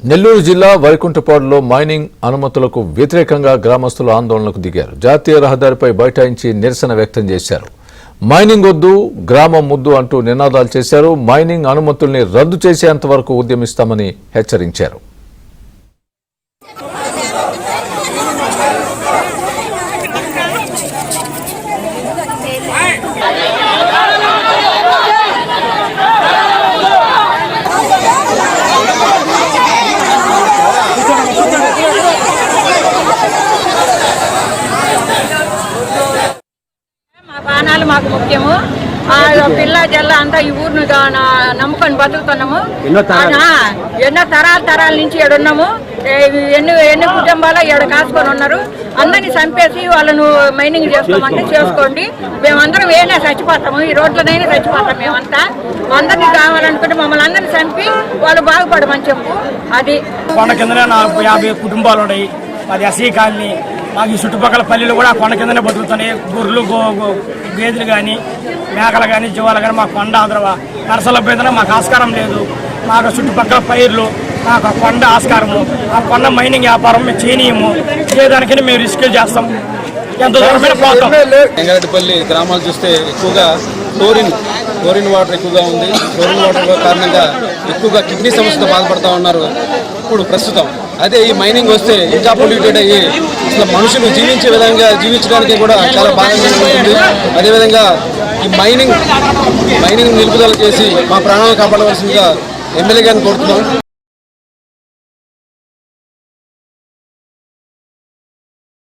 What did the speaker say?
నెల్లూరు జిల్లా వైకుంఠపాడులో మైనింగ్ అనుమతులకు వ్యతిరేకంగా గ్రామస్తులు ఆందోళనకు దిగారు. జాతీయ రహదారిపై బైఠాయించి నిరసన వ్యక్తం చేశారు. మైనింగ్ వద్దు, గ్రామం ముద్దు అంటూ నినాదాలు చేశారు. మైనింగ్ అనుమతుల్ని రద్దు చేసేంత వరకు ఉద్యమిస్తామని హెచ్చరించారు. ప్రాణాలు మాకు ముఖ్యము. పిల్ల జల్ల అంతా ఈ ఊరిని నమ్ముకొని బతుకుతున్నాము. ఎన్నో తరాల నుంచి ఏడున్నాము. ఎన్ని కుటుంబాలు ఏడు కాసుకొని ఉన్నారు. అందరినీ చంపేసి వాళ్ళను మైనింగ్ చేసుకోమంటే చేసుకోండి, మేమందరం ఏమైనా చచ్చిపోతాము, ఈ రోడ్లనైనా చచ్చిపోతాం. మేమంతా అందరినీ కావాలనుకుంటే మమ్మల్ని అందరినీ చంపి వాళ్ళు బాగుపడమని చెప్పు. అది కొండ కిందనే 50 కుటుంబాలు ఉన్నాయి. అది ఎస్సీ కాలనీ. మాకు ఈ చుట్టుపక్కల పల్లెలు కూడా కొండ కిందనే బతుకుతున్నాయి. గొర్రెలు గేదెలు కానీ మేకలు కానీ జీవాలు కానీ మాకు కొండ నరసల పేదన మాకు ఆస్కారం లేదు. మాకు చుట్టుపక్కల పైర్లు మాకు కొండ ఆస్కారము. ఆ కొండ మైనింగ్ వ్యాపారం మేము చేయనీయము. చేయడానికని మేము రిస్క్ చేస్తాం. ఎంత దూరమైన పోతాం. ఎంగారెడ్డిపల్లి గ్రామాలు చూస్తే ఎక్కువగా క్లోరిన్ వాటర్ ఎక్కువగా ఉంది. క్లోరిన్ వాటర్ కారణంగా ఎక్కువగా కిడ్నీ సమస్యతో బాధపడుతూ ఉన్నారు ఇప్పుడు ప్రస్తుతం. అదే ఈ మైనింగ్ వస్తే ఇంకా పొల్యూటెడ్ అయ్యి అసలు మనుషులు జీవించడానికి కూడా చాలా బాగా ఉంటుంది. అదేవిధంగా ఈ మైనింగ్ నిలుపుదల చేసి మా ప్రాణాలను కాపాడవలసిందిగా ఎమ్మెల్యే గారిని కోరుతున్నాం.